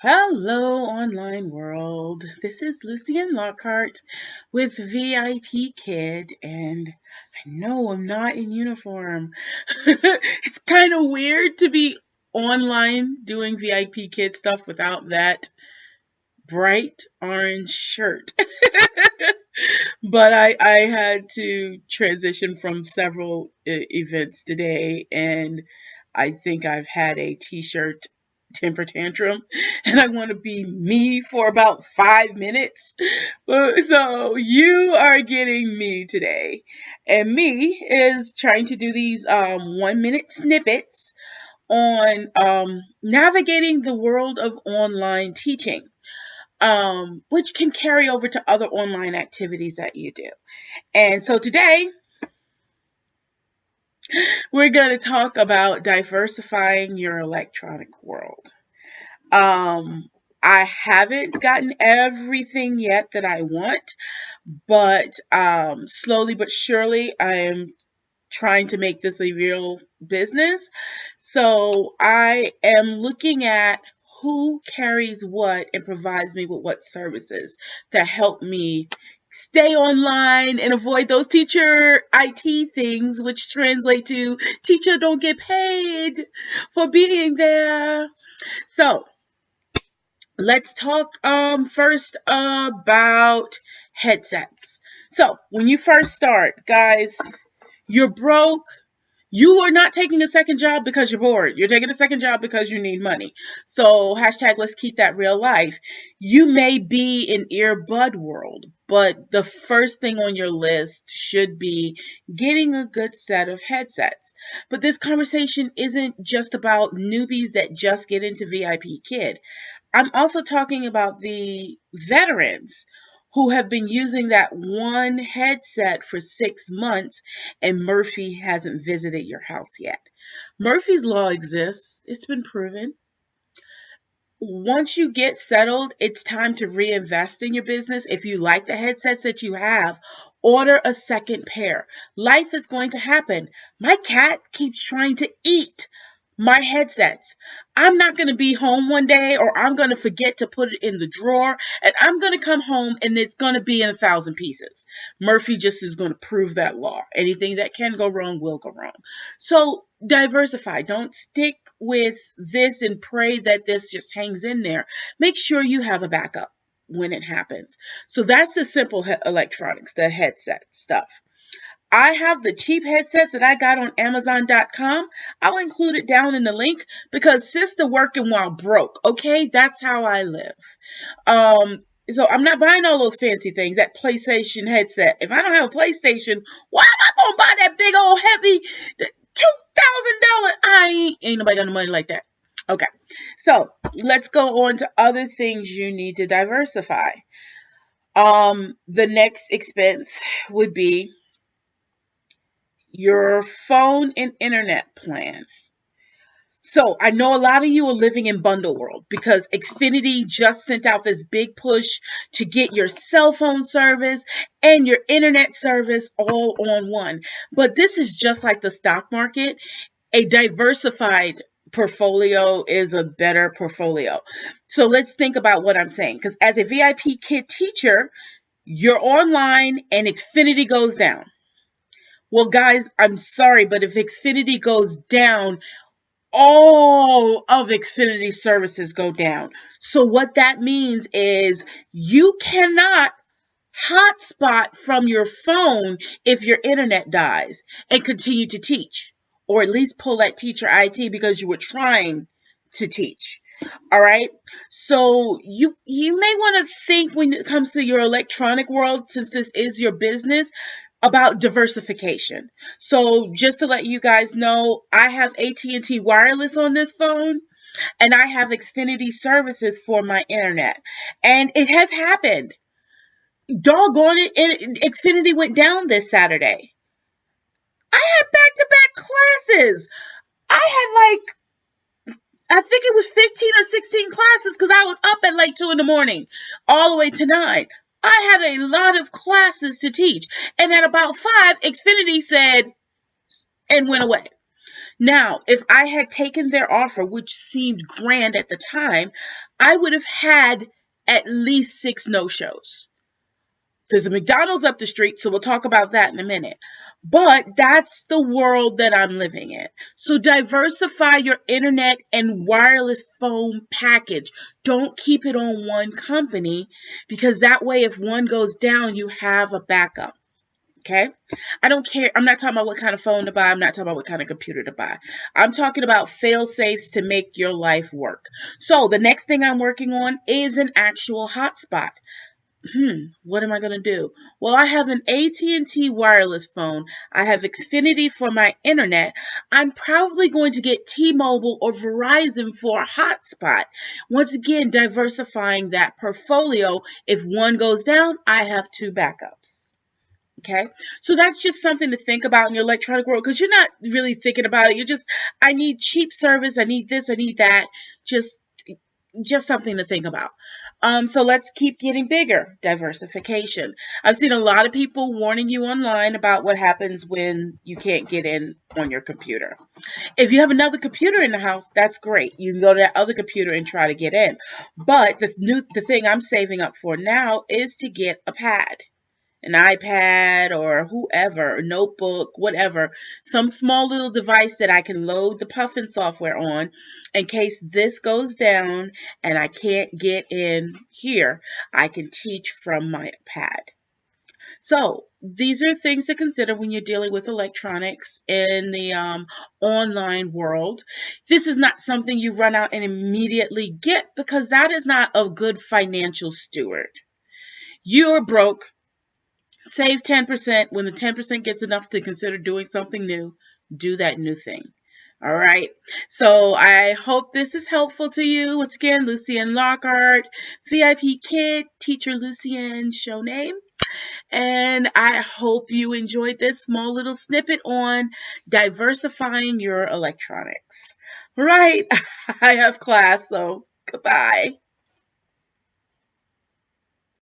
Hello, online world. This is Lucien Lockhart with VIPKID, and I know I'm not in uniform. It's kind of weird to be online doing VIPKID stuff without that bright orange shirt. But I had to transition from several events today, and I think I've had a t-shirt temper tantrum, and I want to be me for about 5 minutes. So you are getting me today, and me is trying to do these 1 minute snippets on navigating the world of online teaching, which can carry over to other online activities that you do. And so today we're going to talk about diversifying your electronic world. Um, I haven't gotten everything yet that I want, but slowly but surely I am trying to make this a real business. So I am looking at who carries what and provides me with what services that help me stay online and avoid those teacher IT things, which translate to teacher don't get paid for being there. So let's talk first about headsets. So when you first start, guys, you're broke. You are not taking a second job because you're bored. You're taking a second job because you need money. So hashtag let's keep that real life. You may be in earbud world, but the first thing on your list should be getting a good set of headsets. But this conversation isn't just about newbies that just get into VIPKID. I'm also talking about the veterans who have been using that one headset for 6 months and Murphy hasn't visited your house yet. Murphy's Law exists, it's been proven. Once you get settled, it's time to reinvest in your business. If you like the headsets that you have, order a second pair. Life is going to happen. My cat keeps trying to eat my headsets. I'm not going to be home one day, or I'm going to forget to put it in the drawer, and I'm going to come home and it's going to be in 1,000 pieces. Murphy just is going to prove that law. Anything that can go wrong will go wrong. So diversify. Don't stick with this and pray that this just hangs in there. Make sure you have a backup when it happens. So that's the simple electronics, the headset stuff. I have the cheap headsets that I got on Amazon.com. I'll include it down in the link because sister working while broke. Okay, that's how I live. So I'm not buying all those fancy things. That PlayStation headset. If I don't have a PlayStation, why am I gonna buy that big old heavy $2,000? Ain't nobody got no money like that. Okay, so let's go on to other things you need to diversify. The next expense would be your phone and internet plan. So I know a lot of you are living in bundle world because Xfinity just sent out this big push to get your cell phone service and your internet service all on one. But this is just like the stock market. A diversified portfolio is a better portfolio. So let's think about what I'm saying. Because as a VIPKID teacher, you're online and Xfinity goes down. Well, guys, I'm sorry, but if Xfinity goes down, all of Xfinity services go down. So what that means is you cannot hotspot from your phone if your internet dies and continue to teach, or at least pull that teacher IT because you were trying to teach. All right. So you may want to think when it comes to your electronic world, since this is your business, about diversification. So just to let you guys know, I have AT&T wireless on this phone and I have Xfinity services for my internet. And it has happened. Doggone it, Xfinity went down this Saturday. I had back-to-back classes. I think it was 15 or 16 classes because I was up at like 2 in the morning, all the way to 9. I had a lot of classes to teach. And at about 5, Xfinity said and went away. Now, if I had taken their offer, which seemed grand at the time, I would have had at least 6 no-shows. There's a McDonald's up the street, so we'll talk about that in a minute. But that's the world that I'm living in. So diversify your internet and wireless phone package. Don't keep it on one company, because that way if one goes down, you have a backup. Okay? I don't care. I'm not talking about what kind of phone to buy. I'm not talking about what kind of computer to buy. I'm talking about fail safes to make your life work. So the next thing I'm working on is an actual hotspot. What am I going to do? Well, I have an AT&T wireless phone. I have Xfinity for my internet. I'm probably going to get T-Mobile or Verizon for a hotspot. Once again, diversifying that portfolio. If one goes down, I have 2 backups. Okay, so that's just something to think about in your electronic world, because you're not really thinking about it. You're just, I need cheap service. I need this. I need that. Just something to think about. So let's keep getting bigger. Diversification. I've seen a lot of people warning you online about what happens when you can't get in on your computer. If you have another computer in the house, that's great. You can go to that other computer and try to get in. But the thing I'm saving up for now is to get a pad. An iPad or whoever, a notebook, whatever, some small little device that I can load the Puffin software on in case this goes down and I can't get in here. I can teach from my pad. So these are things to consider when you're dealing with electronics in the online world. This is not something you run out and immediately get, because that is not a good financial steward. You're broke. Save 10%. When the 10% gets enough to consider doing something new, do that new thing. All right. So I hope this is helpful to you. Once again, Lucien Lockhart, VIPKID, Teacher Lucien, show name. And I hope you enjoyed this small little snippet on diversifying your electronics. All right. I have class, so goodbye.